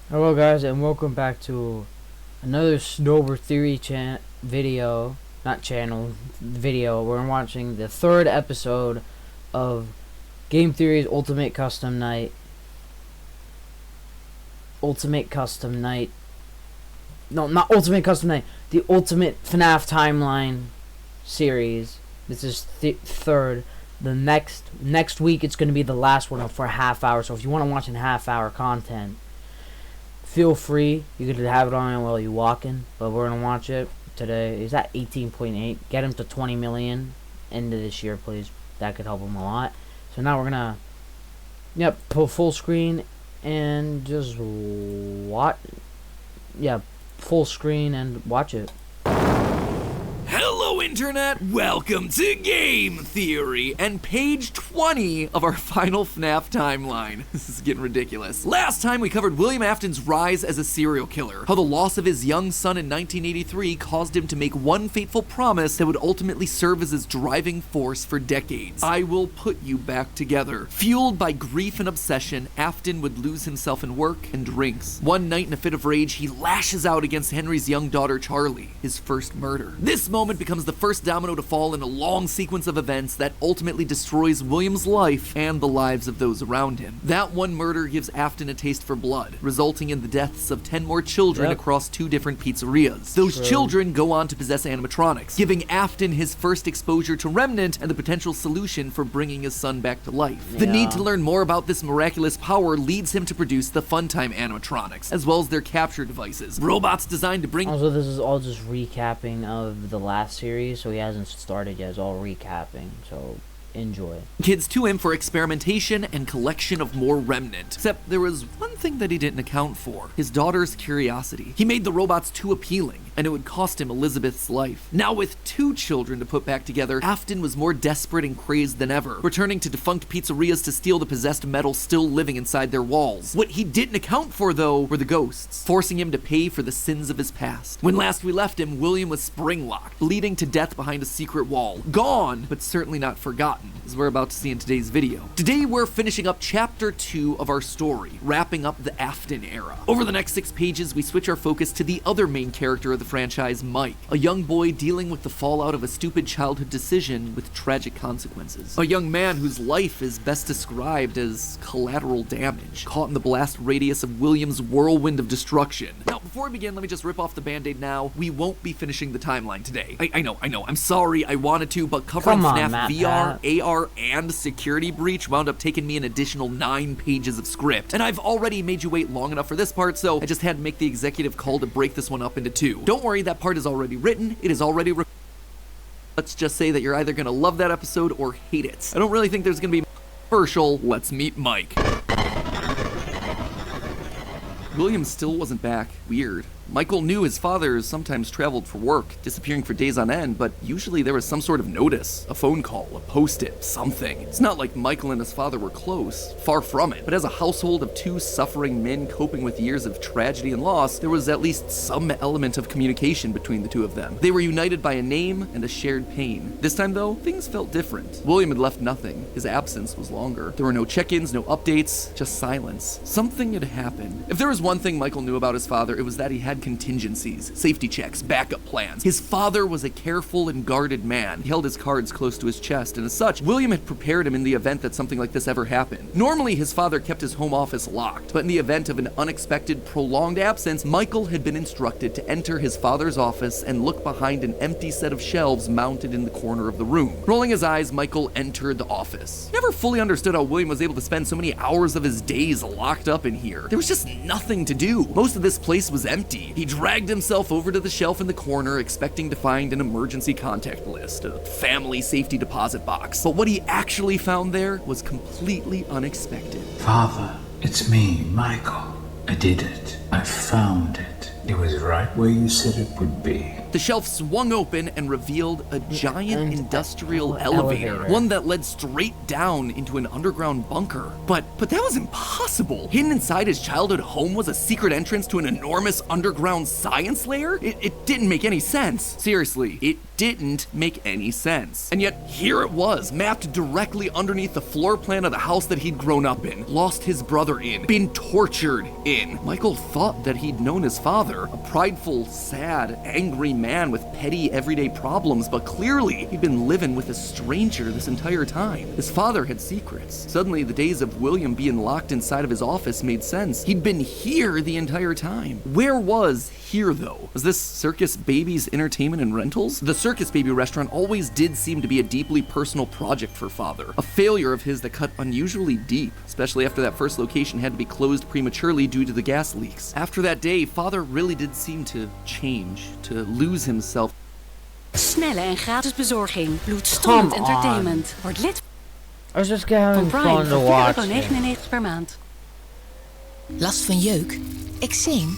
Hello guys, and welcome back to another Snowber Theory video, not channel, video. We're watching the third episode of Game Theory's Ultimate Custom Night. No, not Ultimate Custom Night. The Ultimate FNAF Timeline series. This is third. The next week it's going to be the last one for a half hour. So if you want to watch in half-hour content, feel free. You could have it on while you're walking, but we're gonna watch it today. He's at 18.8. Get him to 20 million end of this year, please. That could help him a lot. So now we're gonna, pull full screen and just watch. Yeah, full screen and watch it. Hello Internet, welcome to Game Theory and page 20 of our final FNAF timeline. This is getting ridiculous. Last time we covered William Afton's rise as a serial killer, how the loss of his young son in 1983 caused him to make one fateful promise that would ultimately serve as his driving force for decades. I will put you back together. Fueled by grief and obsession, Afton would lose himself in work and drinks. One night in a fit of rage, he lashes out against Henry's young daughter Charlie, his first murder. This moment becomes the first domino to fall in a long sequence of events that ultimately destroys William's life and the lives of those around him. That one murder gives Afton a taste for blood, resulting in the deaths of 10 more children across 2 different pizzerias. Those children go on to possess animatronics, giving Afton his first exposure to Remnant and the potential solution for bringing his son back to life. The need to learn more about this miraculous power leads him to produce the Funtime animatronics, as well as their capture devices, robots designed to bring... Also, this is all just recapping of the last series, so he hasn't started yet. It's all recapping, so enjoy. Kids to him for experimentation and collection of more Remnant. Except there was one thing that he didn't account for: his daughter's curiosity. He made the robots too appealing, and it would cost him Elizabeth's life. Now with 2 children to put back together, Afton was more desperate and crazed than ever, returning to defunct pizzerias to steal the possessed metal still living inside their walls. What he didn't account for, though, were the ghosts, forcing him to pay for the sins of his past. When last we left him, William was spring-locked, bleeding to death behind a secret wall. Gone, but certainly not forgotten, as we're about to see in today's video. Today we're finishing up chapter 2 of our story, wrapping up the Afton Era. Over the next 6 pages, we switch our focus to the other main character of the franchise, Mike, a young boy dealing with the fallout of a stupid childhood decision with tragic consequences. A young man whose life is best described as collateral damage, caught in the blast radius of William's whirlwind of destruction. Now, before we begin, let me just rip off the band-aid now. We won't be finishing the timeline today. I know, I'm sorry, I wanted to, but covering FNAF VR, AR, and Security Breach wound up taking me an additional 9 pages of script. And I've already made you wait long enough for this part, so I just had to make the executive call to break this one up into 2. Don't worry, that part is already written, it is already Let's just say that you're either gonna love that episode or hate it. I don't really think there's gonna be commercial. Let's meet Mike. William still wasn't back. Weird. Michael knew his father sometimes traveled for work, disappearing for days on end, but usually there was some sort of notice, a phone call, a post-it, something. It's not like Michael and his father were close, far from it, but as a household of 2 suffering men coping with years of tragedy and loss, there was at least some element of communication between the 2 of them. They were united by a name and a shared pain. This time though, things felt different. William had left nothing. His absence was longer. There were no check-ins, no updates, just silence. Something had happened. If there was one thing Michael knew about his father, it was that he had contingencies, safety checks, backup plans. His father was a careful and guarded man. He held his cards close to his chest, and as such, William had prepared him in the event that something like this ever happened. Normally, his father kept his home office locked, but in the event of an unexpected, prolonged absence, Michael had been instructed to enter his father's office and look behind an empty set of shelves mounted in the corner of the room. Rolling his eyes, Michael entered the office. Never fully understood how William was able to spend so many hours of his days locked up in here. There was just nothing to do. Most of this place was empty. He dragged himself over to the shelf in the corner, expecting to find an emergency contact list, a family safety deposit box. But what he actually found there was completely unexpected. Father, it's me, Michael. I did it. I found it. It was right where you said it would be. The shelf swung open and revealed a giant industrial elevator, one that led straight down into an underground bunker. But that was impossible. Hidden inside his childhood home was a secret entrance to an enormous underground science lair? It didn't make any sense. Seriously, it didn't make any sense. And yet, here it was, mapped directly underneath the floor plan of the house that he'd grown up in, lost his brother in, been tortured in. Michael thought that he'd known his father, a prideful, sad, angry man with petty, everyday problems, but clearly, he'd been living with a stranger this entire time. His father had secrets. Suddenly, the days of William being locked inside of his office made sense. He'd been here the entire time. Where was here, though? Was this Circus Baby's entertainment and rentals? The Circus Baby restaurant always did seem to be a deeply personal project for father, a failure of his that cut unusually deep, especially after that first location had to be closed prematurely due to the gas leaks. After that day, father really did seem to change, to lose himself. Snelle en gratis bezorging. Bloedstollend entertainment. Word lid I was just van having Prime fun to voor watch. €4,99 per maand. Last van jeuk? Eczeem?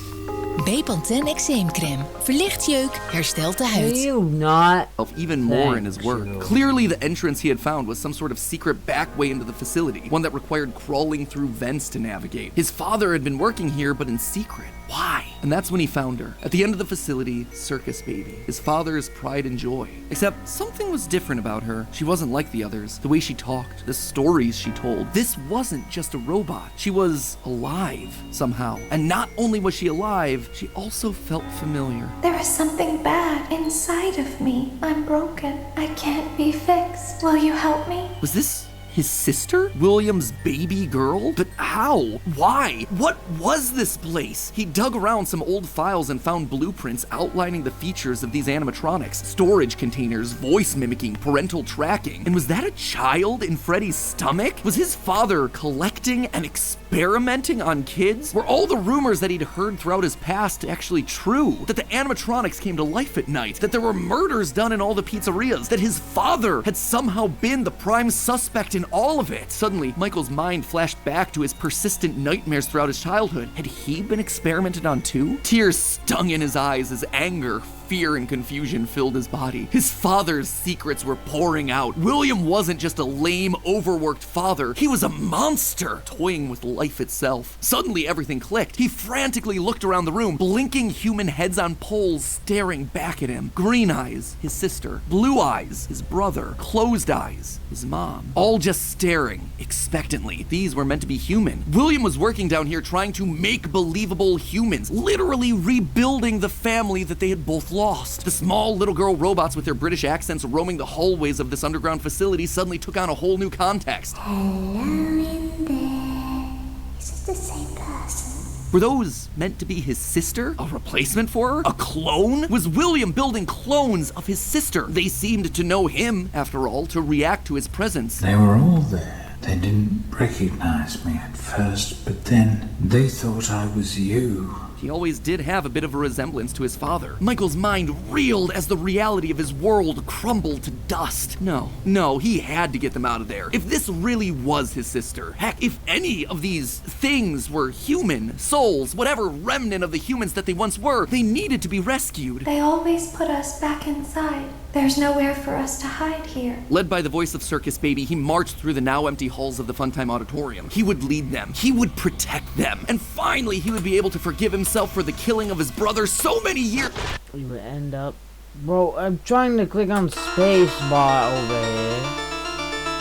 Bepanthen eczeemcrème. Verlicht jeuk, herstelt de Can huid. you not? Even more in his Thank work. you. Clearly, the entrance he had found was some sort of secret back way into the facility, one that required crawling through vents to navigate. His father had been working here, but in secret. Why? And that's when he found her. At the end of the facility, Circus Baby, his father's pride and joy. Except something was different about her. She wasn't like the others. The way she talked, the stories she told. This wasn't just a robot. She was alive, somehow. And not only was she alive, she also felt familiar. There is something bad inside of me. I'm broken. I can't be fixed. Will you help me? Was this his sister? William's baby girl? But how? Why? What was this place? He dug around some old files and found blueprints outlining the features of these animatronics. Storage containers, voice mimicking, parental tracking. And was that a child in Freddy's stomach? Was his father collecting and experimenting on kids? Were all the rumors that he'd heard throughout his past actually true? That the animatronics came to life at night? That there were murders done in all the pizzerias? That his father had somehow been the prime suspect in all of it? Suddenly, Michael's mind flashed back to his persistent nightmares throughout his childhood. Had he been experimented on too? Tears stung in his eyes as anger, fear, and confusion filled his body. His father's secrets were pouring out. William wasn't just a lame, overworked father. He was a monster, toying with life itself. Suddenly, everything clicked. He frantically looked around the room, blinking human heads on poles staring back at him. Green eyes, his sister. Blue eyes, his brother. Closed eyes, his mom. All just staring, expectantly. These were meant to be human. William was working down here trying to make believable humans, literally rebuilding the family that they had both lost. The small little girl robots with their British accents roaming the hallways of this underground facility suddenly took on a whole new context. Hello in there. Is it the same person? Were those meant to be his sister? A replacement for her? A clone? Was William building clones of his sister? They seemed to know him, after all, to react to his presence. They were all there. They didn't recognize me at first, but then they thought I was you. He always did have a bit of a resemblance to his father. Michael's mind reeled as the reality of his world crumbled to dust. No, he had to get them out of there. If this really was his sister, heck, if any of these things were human, souls, whatever remnant of the humans that they once were, they needed to be rescued. They always put us back inside. There's nowhere for us to hide here. Led by the voice of Circus Baby, he marched through the now empty halls of the Funtime Auditorium. He would lead them. He would protect them. And finally, he would be able to forgive himself for the killing of his brother so many years. We would end up. Bro, I'm trying to click on space bar over here.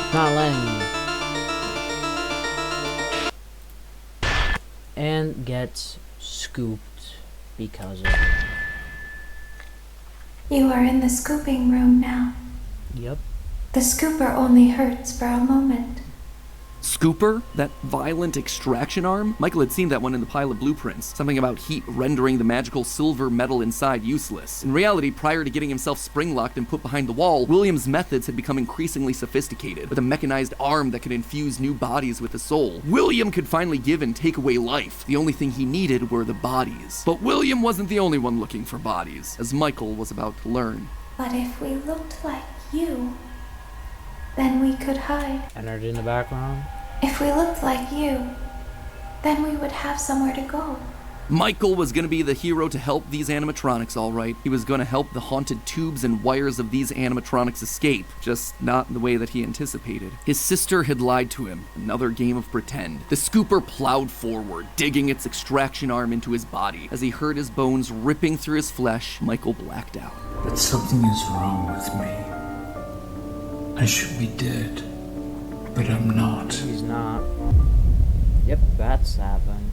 It's not letting me. And gets scooped because of it. You are in the scooping room now. Yep. The scooper only hurts for a moment. Scooper? That violent extraction arm? Michael had seen that one in the pile of blueprints. Something about heat rendering the magical silver metal inside useless. In reality, prior to getting himself spring-locked and put behind the wall, William's methods had become increasingly sophisticated, with a mechanized arm that could infuse new bodies with a soul. William could finally give and take away life. The only thing he needed were the bodies. But William wasn't the only one looking for bodies, as Michael was about to learn. But if we looked like you, then we could hide. Entered in the background. If we looked like you, then we would have somewhere to go. Michael was going to be the hero to help these animatronics, all right. He was going to help the haunted tubes and wires of these animatronics escape, just not in the way that he anticipated. His sister had lied to him, another game of pretend. The scooper plowed forward, digging its extraction arm into his body. As he heard his bones ripping through his flesh, Michael blacked out. But something is wrong with me. I should be dead, but I'm not. He's not. Yep, that's happened.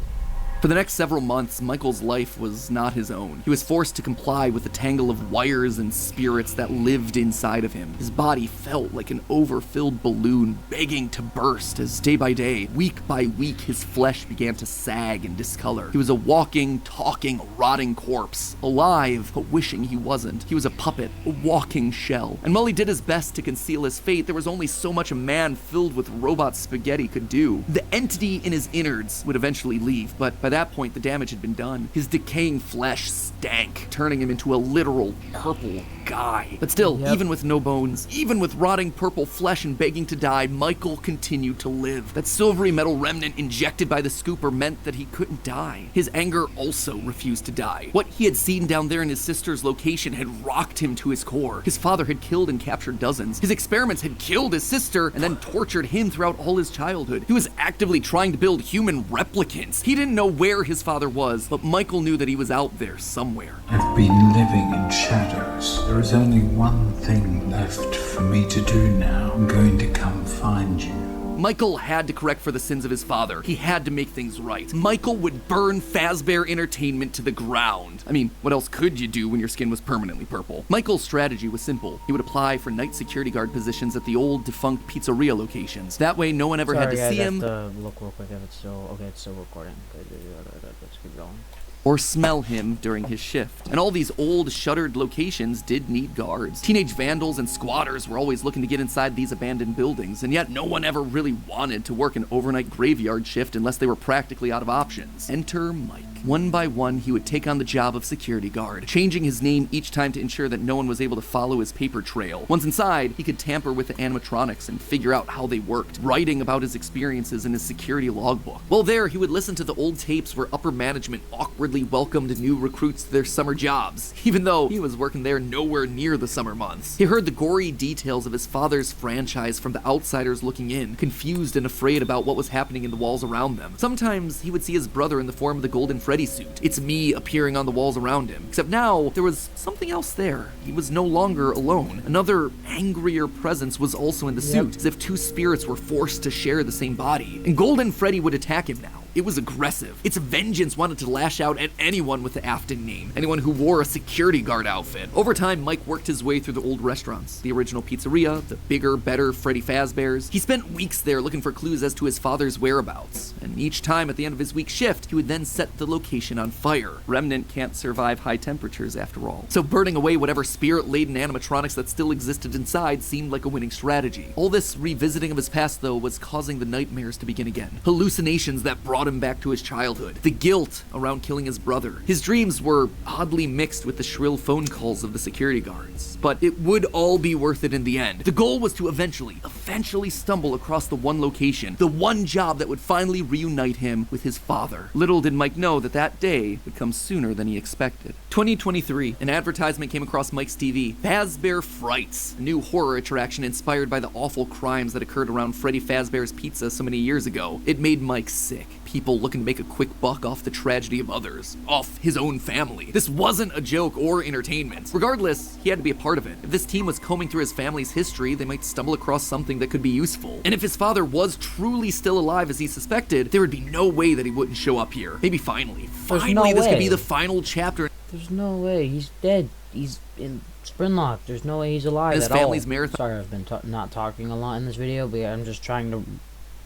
For the next several months, Michael's life was not his own. He was forced to comply with the tangle of wires and spirits that lived inside of him. His body felt like an overfilled balloon begging to burst as day by day, week by week, his flesh began to sag and discolor. He was a walking, talking, rotting corpse, alive, but wishing he wasn't. He was a puppet, a walking shell. And while he did his best to conceal his fate, there was only so much a man filled with robot spaghetti could do. The entity in his innards would eventually leave, but by that point, the damage had been done. His decaying flesh stank, turning him into a literal purple guy. But still, even with no bones, even with rotting purple flesh and begging to die, Michael continued to live. That silvery metal remnant injected by the scooper meant that he couldn't die. His anger also refused to die. What he had seen down there in his sister's location had rocked him to his core. His father had killed and captured dozens. His experiments had killed his sister and then tortured him throughout all his childhood. He was actively trying to build human replicants. He didn't know where his father was, but Michael knew that he was out there somewhere. I've been living in shadows. There is only one thing left for me to do now. I'm going to come find you. Michael had to correct for the sins of his father. He had to make things right. Michael would burn Fazbear Entertainment to the ground. I mean, what else could you do when your skin was permanently purple? Michael's strategy was simple. He would apply for night security guard positions at the old defunct pizzeria locations. That way, no one ever had to see him. I have to look real quick if it's still okay. It's still recording. Let's keep going. Or smell him during his shift. And all these old, shuttered locations did need guards. Teenage vandals and squatters were always looking to get inside these abandoned buildings, and yet no one ever really wanted to work an overnight graveyard shift unless they were practically out of options. Enter Mike. One by one, he would take on the job of security guard, changing his name each time to ensure that no one was able to follow his paper trail. Once inside, he could tamper with the animatronics and figure out how they worked, writing about his experiences in his security logbook. While there, he would listen to the old tapes where upper management awkwardly welcomed new recruits to their summer jobs, even though he was working there nowhere near the summer months. He heard the gory details of his father's franchise from the outsiders looking in, confused and afraid about what was happening in the walls around them. Sometimes he would see his brother in the form of the Golden Freddy suit. It's me appearing on the walls around him. Except now, there was something else there. He was no longer alone. Another angrier presence was also in the suit, as if two spirits were forced to share the same body. And Golden Freddy would attack him now. It was aggressive. Its vengeance wanted to lash out at anyone with the Afton name, anyone who wore a security guard outfit. Over time, Mike worked his way through the old restaurants, the original pizzeria, the bigger, better Freddy Fazbear's. He spent weeks there looking for clues as to his father's whereabouts, and each time at the end of his week shift, he would then set the location on fire. Remnant can't survive high temperatures after all. So burning away whatever spirit-laden animatronics that still existed inside seemed like a winning strategy. All this revisiting of his past, though, was causing the nightmares to begin again. Hallucinations that brought him back to his childhood. The guilt around killing his brother. His dreams were oddly mixed with the shrill phone calls of the security guards. But it would all be worth it in the end. The goal was to eventually stumble across the one location, the one job that would finally reunite him with his father. Little did Mike know that that day would come sooner than he expected. 2023, an advertisement came across Mike's TV. Fazbear Frights, a new horror attraction inspired by the awful crimes that occurred around Freddy Fazbear's Pizza so many years ago. It made Mike sick. People looking to make a quick buck off the tragedy of others, off his own family. This wasn't a joke or entertainment. Regardless, he had to be a part of it. If this team was combing through his family's history, they might stumble across something that could be useful. And if his father was truly still alive as he suspected, there would be no way that he wouldn't show up here. Maybe finally this could be the final chapter. There's no way. He's dead. He's in Sprinlock. There's no way he's alive His at all. family's marathon. Sorry, I've been not talking a lot in this video, but I'm just trying to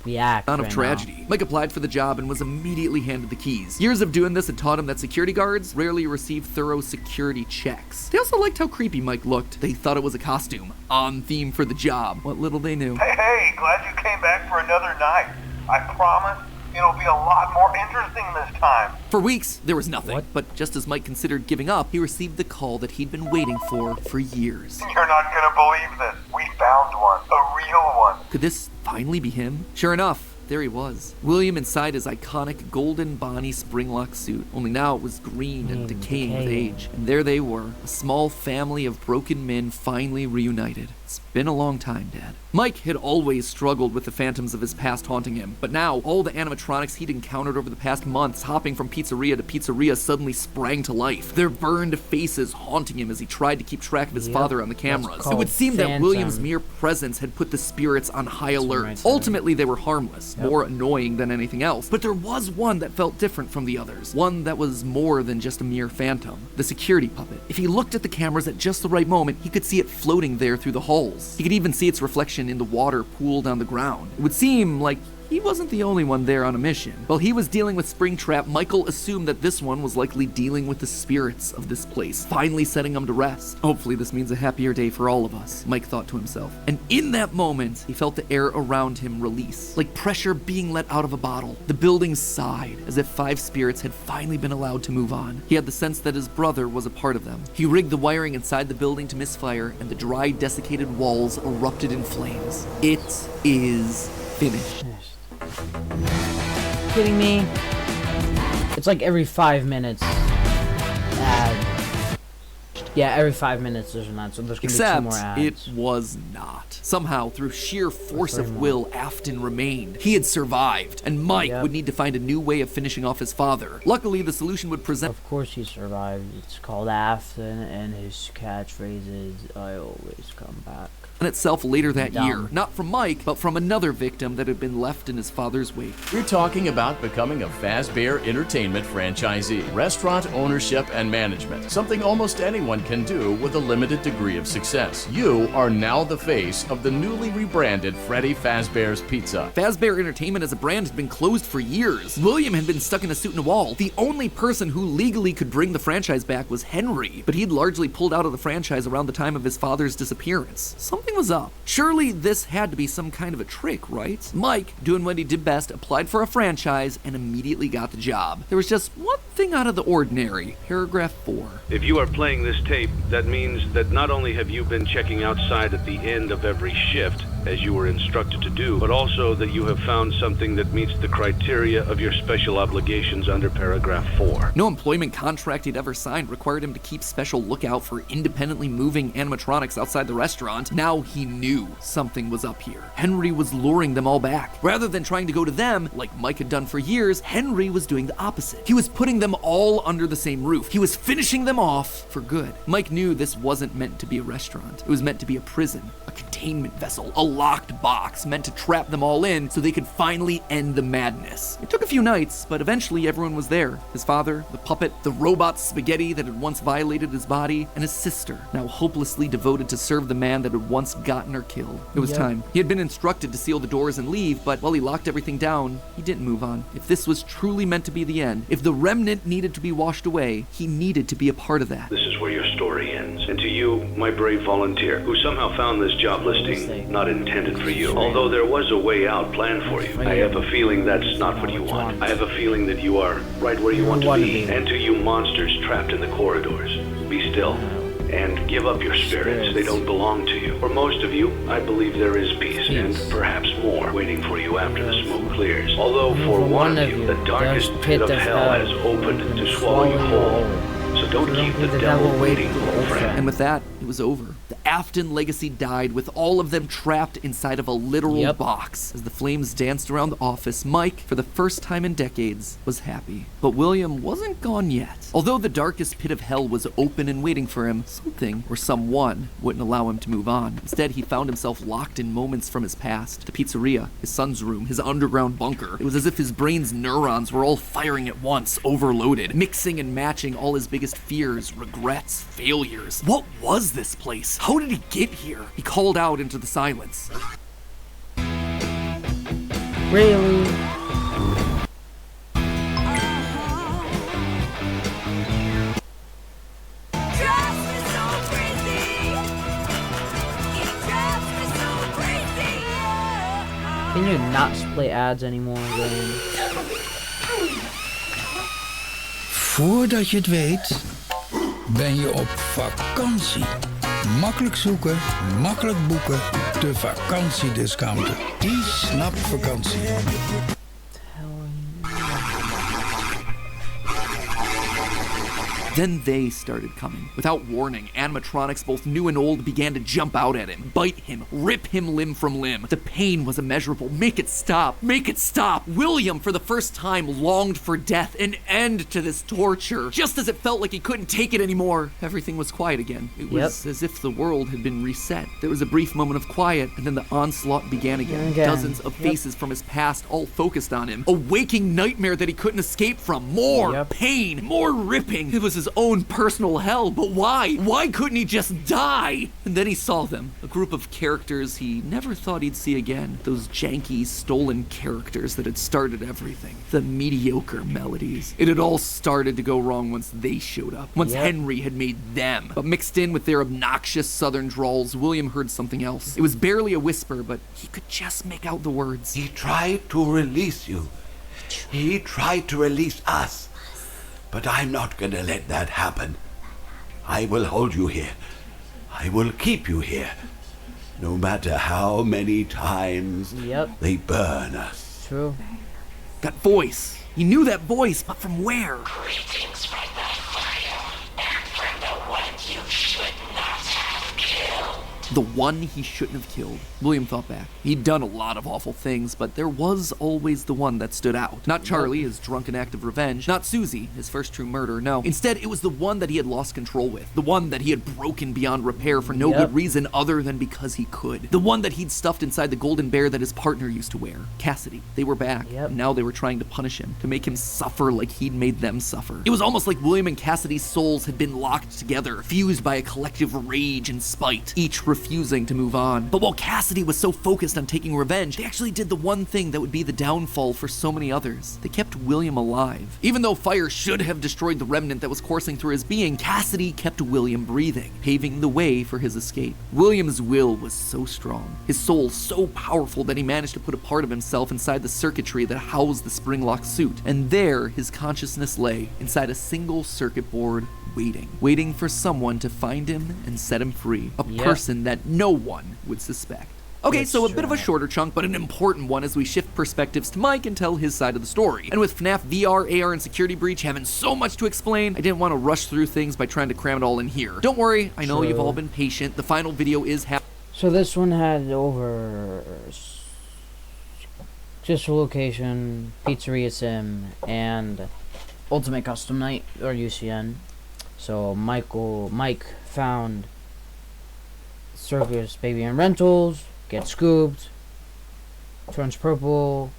react of tragedy. now. Mike applied for the job and was immediately handed the keys. Years of doing this had taught him that security guards rarely receive thorough security checks. They also liked how creepy Mike looked. They thought it was a costume, on theme for the job. What little they knew. Hey, glad you came back for another night. I promise it'll be a lot more interesting this time. For weeks, there was nothing. What? But just as Mike considered giving up, he received the call that he'd been waiting for years. You're not gonna believe this. We found one. A real one. Could this finally be him? Sure enough, there he was. William inside his iconic golden Bonnie springlock suit, only now it was green and decaying with age. And there they were, a small family of broken men finally reunited. It's been a long time, Dad. Mike had always struggled with the phantoms of his past haunting him, but now all the animatronics he'd encountered over the past months, hopping from pizzeria to pizzeria, suddenly sprang to life, their burned faces haunting him as he tried to keep track of his father on the cameras. It would seem that William's mere presence had put the spirits on high alert. Ultimately, they were harmless, more annoying than anything else, but there was one that felt different from the others, one that was more than just a mere phantom, the security puppet. If he looked at the cameras at just the right moment, he could see it floating there through the halls. He could even see its reflection in the water pooled on the ground. It would seem like he wasn't the only one there on a mission. While he was dealing with Springtrap, Michael assumed that this one was likely dealing with the spirits of this place, finally setting them to rest. Hopefully this means a happier day for all of us, Mike thought to himself. And in that moment, he felt the air around him release, like pressure being let out of a bottle. The building sighed, as if 5 spirits had finally been allowed to move on. He had the sense that his brother was a part of them. He rigged the wiring inside the building to misfire, and the dry, desiccated walls erupted in flames. It is finished. Kidding me? It's like every 5 minutes. Yeah, every 5 minutes there's an ad, so there's gonna be 2 more ads. It was not. Somehow, through sheer force of will, Afton remained. He had survived, and Mike would need to find a new way of finishing off his father. Luckily, the solution would present. Of course he survived. It's called Afton, and his catchphrase is, "I always come back." Itself later that year, not from Mike, but from another victim that had been left in his father's wake. We're talking about becoming a Fazbear Entertainment franchisee, restaurant ownership and management, something almost anyone can do with a limited degree of success. You are now the face of the newly rebranded Freddy Fazbear's Pizza. Fazbear Entertainment as a brand had been closed for years. William had been stuck in a suit and a wall. The only person who legally could bring the franchise back was Henry, but he'd largely pulled out of the franchise around the time of his father's disappearance. Something was up. Surely this had to be some kind of a trick, right? Mike, doing what he did best, applied for a franchise and immediately got the job. There was just one thing out of the ordinary. Paragraph 4. If you are playing this tape, that means that not only have you been checking outside at the end of every shift, as you were instructed to do, but also that you have found something that meets the criteria of your special obligations under paragraph 4. No employment contract he'd ever signed required him to keep special lookout for independently moving animatronics outside the restaurant. Now he knew something was up here. Henry was luring them all back. Rather than trying to go to them, like Mike had done for years, Henry was doing the opposite. He was putting them all under the same roof. He was finishing them off for good. Mike knew this wasn't meant to be a restaurant. It was meant to be a prison, a containment vessel, a locked box meant to trap them all in so they could finally end the madness. It took a few nights, but eventually everyone was there. His father, the puppet, the robot spaghetti that had once violated his body, and his sister, now hopelessly devoted to serve the man that had once gotten her killed. It was time. He had been instructed to seal the doors and leave, but while he locked everything down, he didn't move on. If this was truly meant to be the end, if the remnant needed to be washed away, he needed to be a part of that. This is where your story ends. And to you, my brave volunteer, who somehow found this job listing not intended for you, although there was a way out planned for you, I have a feeling that's not what you want. I have a feeling that you are right where you want to be. And to you monsters trapped in the corridors, be still and give up your spirits. They don't belong to you. For most of you, I believe there is peace and perhaps more waiting for you after the smoke clears. Although for one of you, the darkest pit of hell has opened to swallow you whole. So don't keep the devil waiting, old friend. And with that, it was over. The Afton legacy died with all of them trapped inside of a literal box. As the flames danced around the office, Mike, for the first time in decades, was happy. But William wasn't gone yet. Although the darkest pit of hell was open and waiting for him, something or someone wouldn't allow him to move on. Instead, he found himself locked in moments from his past. The pizzeria, his son's room, his underground bunker. It was as if his brain's neurons were all firing at once, overloaded, mixing and matching all his biggest fears, regrets, failures. What was this place? How did he get here? He called out into the silence. Really? Can you not play ads anymore, Graham? Voordat je het weet, ben je op vakantie. Makkelijk zoeken, makkelijk boeken. De vakantiediscounter. Die snapt vakantie. Then they started coming. Without warning, animatronics, both new and old, began to jump out at him, bite him, rip him limb from limb. The pain was immeasurable. Make it stop. Make it stop. William, for the first time, longed for death, an end to this torture. Just as it felt like he couldn't take it anymore, everything was quiet again. It was as if the world had been reset. There was a brief moment of quiet, and then the onslaught began again. Dozens of faces from his past all focused on him. A waking nightmare that he couldn't escape from. More pain, more ripping. It was his own personal hell, but why? Why couldn't he just die? And then he saw them, a group of characters he never thought he'd see again. Those janky, stolen characters that had started everything. The mediocre melodies. It had all started to go wrong once they showed up. Once Henry had made them. But mixed in with their obnoxious southern drawls, William heard something else. It was barely a whisper, but he could just make out the words. He tried to release you. He tried to release us. But I'm not gonna let that happen. I will hold you here. I will keep you here. No matter how many times they burn us. True. That voice. He knew that voice, but from where? Greetings from the fire, and from the one you should not have killed. The one he shouldn't have killed. William thought back. He'd done a lot of awful things, but there was always the one that stood out. Not Charlie, his drunken act of revenge. Not Susie, his first true murder, no. Instead, it was the one that he had lost control with. The one that he had broken beyond repair for no good reason other than because he could. The one that he'd stuffed inside the golden bear that his partner used to wear. Cassidy. They were back. And now they were trying to punish him, to make him suffer like he'd made them suffer. It was almost like William and Cassidy's souls had been locked together, fused by a collective rage and spite, each refusing to move on. But while Cassidy was so focused on taking revenge, they actually did the one thing that would be the downfall for so many others. They kept William alive. Even though fire should have destroyed the remnant that was coursing through his being, Cassidy kept William breathing, paving the way for his escape. William's will was so strong, his soul so powerful that he managed to put a part of himself inside the circuitry that housed the spring-locked suit. And there, his consciousness lay, inside a single circuit board, waiting for someone to find him and set him free. A person that no one would suspect. Okay, so a bit of a shorter chunk, but an important one as we shift perspectives to Mike and tell his side of the story. And with FNAF VR, AR, and Security Breach having so much to explain, I didn't want to rush through things by trying to cram it all in here. Don't worry, I know you've all been patient. The final video is So this one had over just a location, Pizzeria Sim, and Ultimate Custom Night, or UCN. So Mike found Circus Baby and Rentals, gets scooped, turns purple,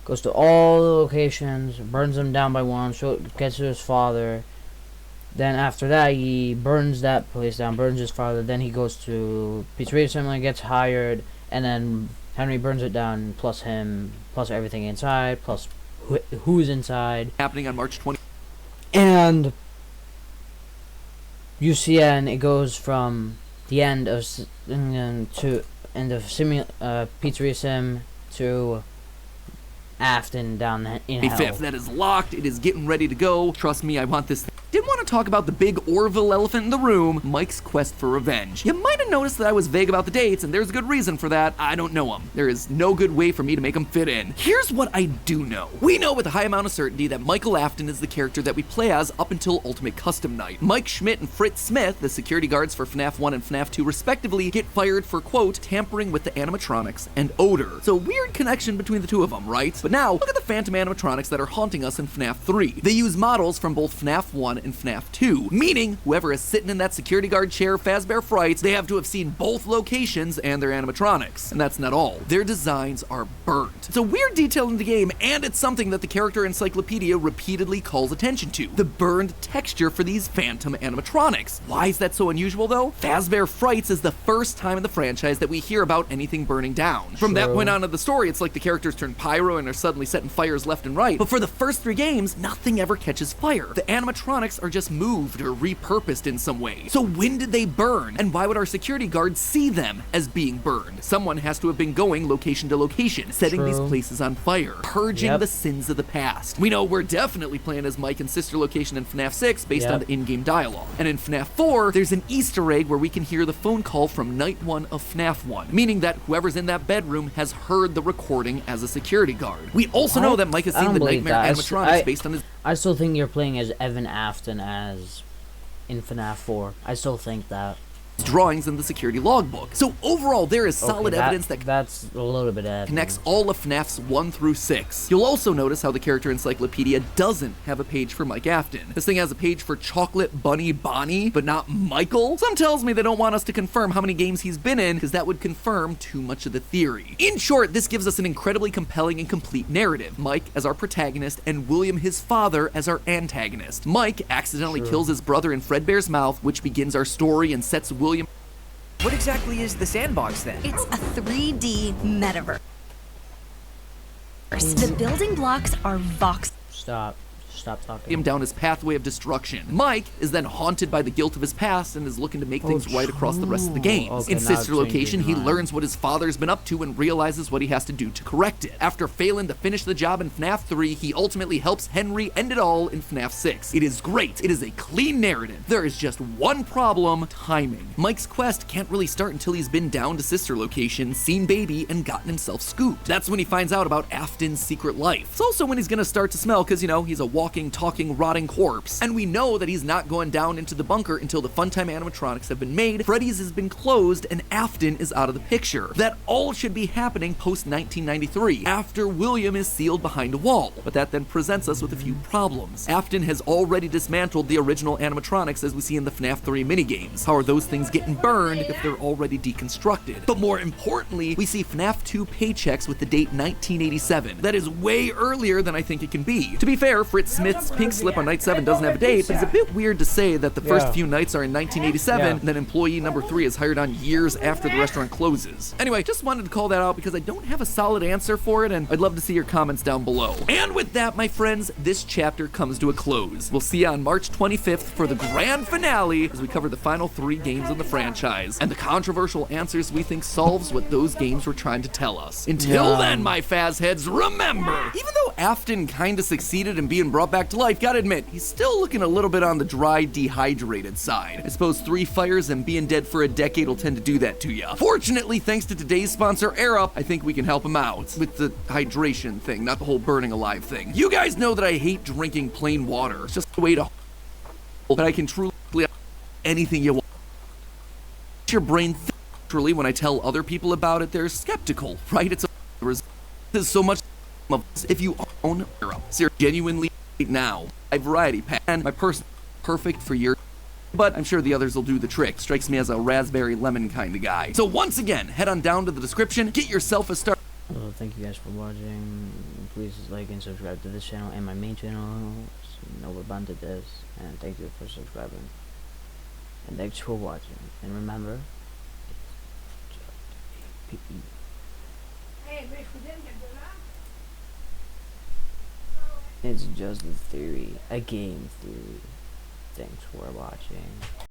goes to all the locations, burns them down by one, gets to his father. Then after that, he burns that place down, burns his father. Then he goes to Pizzeria Sim, gets hired, and then Henry burns it down, plus him, plus everything inside, plus who's inside. Happening on March 20th. And UCN, it goes from the end of Pizzeria Sim to Afton down in hell. Hey, Fifth, that is locked. It is getting ready to go. Trust me, I want this. Didn't want to talk about the big Orville elephant in the room, Mike's quest for revenge. You might have noticed that I was vague about the dates, and there's a good reason for that. I don't know them. There is no good way for me to make them fit in. Here's what I do know. We know with a high amount of certainty that Michael Afton is the character that we play as up until Ultimate Custom Night. Mike Schmidt and Fritz Smith, the security guards for FNAF 1 and FNAF 2 respectively, get fired for, quote, tampering with the animatronics and odor. So weird connection between the two of them, right? But now, look at the phantom animatronics that are haunting us in FNAF 3. They use models from both FNAF 1 and FNAF 2, meaning whoever is sitting in that security guard chair Fazbear Frights, they have to have seen both locations and their animatronics. And that's not all. Their designs are burnt. It's a weird detail in the game, and it's something that the character encyclopedia repeatedly calls attention to. The burned texture for these phantom animatronics. Why is that so unusual though? Fazbear Frights is the first time in the franchise that we hear about anything burning down. From that point on in the story, it's like the characters turn pyro and are suddenly setting fires left and right. But for the first 3 games, nothing ever catches fire. The animatronics animatronics are just moved or repurposed in some way. So when did they burn? And why would our security guards see them as being burned? Someone has to have been going location to location, setting these places on fire, purging the sins of the past. We know we're definitely playing as Mike and Sister Location in FNAF 6 based on the in-game dialogue. And in FNAF 4, there's an Easter egg where we can hear the phone call from Night 1 of FNAF 1, meaning that whoever's in that bedroom has heard the recording as a security guard. We also know that Mike has seen the nightmare animatronics based on his... I still think you're playing as Evan Afton as in FNAF 4. I still think that. Drawings in the security logbook. So overall, there is solid evidence that that's a little bit evidence. Connects all of FNAFs 1 through 6. You'll also notice how the character encyclopedia doesn't have a page for Mike Afton. This thing has a page for Chocolate Bunny Bonnie, but not Michael. Some tells me they don't want us to confirm how many games he's been in, because that would confirm too much of the theory. In short, this gives us an incredibly compelling and complete narrative. Mike as our protagonist, and William, his father, as our antagonist. Mike accidentally kills his brother in Fredbear's mouth, which begins our story and sets William... What exactly is the sandbox then? It's a 3D metaverse. The building blocks are vox. Stop talking. Him down his pathway of destruction. Mike is then haunted by the guilt of his past and is looking to make things right across the rest of the games. In Sister Location, he learns what his father's been up to and realizes what he has to do to correct it. After failing to finish the job in FNAF 3, he ultimately helps Henry end it all in FNAF 6. It is great. It is a clean narrative. There is just one problem: timing. Mike's quest can't really start until he's been down to Sister Location, seen Baby, and gotten himself scooped. That's when he finds out about Afton's secret life. It's also when he's gonna start to smell, because, you know, he's a walking, talking, rotting corpse. And we know that he's not going down into the bunker until the Funtime animatronics have been made, Freddy's has been closed, and Afton is out of the picture. That all should be happening post-1993, after William is sealed behind a wall. But that then presents us with a few problems. Afton has already dismantled the original animatronics as we see in the FNAF 3 minigames. How are those things getting burned if they're already deconstructed? But more importantly, we see FNAF 2 paychecks with the date 1987. That is way earlier than I think it can be. To be fair, Fritz Smith's pink slip on night 7 doesn't have a date, but it's a bit weird to say that the first few nights are in 1987, and then employee number 3 is hired on years after the restaurant closes. Anyway, just wanted to call that out because I don't have a solid answer for it, and I'd love to see your comments down below. And with that, my friends, this chapter comes to a close. We'll see you on March 25th for the grand finale as we cover the final 3 games in the franchise, and the controversial answers we think solves what those games were trying to tell us. Until then, my Faz heads, remember, even though Afton kinda succeeded in being brought back to life, gotta admit, he's still looking a little bit on the dry, dehydrated side. I suppose 3 fires and being dead for a decade will tend to do that to ya. Fortunately, thanks to today's sponsor, Era, I think we can help him out with the hydration thing, not the whole burning alive thing. You guys know that I hate drinking plain water. It's just a way to but I can truly anything you want. Your brain truly when I tell other people about it, they're skeptical, right? It's there's so much of if you own Era. Genuinely now. My variety pack and my person perfect for your, but I'm sure the others will do the trick. Strikes me as a raspberry lemon kind of guy. So once again, head on down to the description, get yourself a start. Well, thank you guys for watching. Please like and subscribe to this channel and my main channel. So no one did this, and thank you for subscribing. And thanks for watching. And remember, it's just it's just a theory, a game theory. Thanks for watching.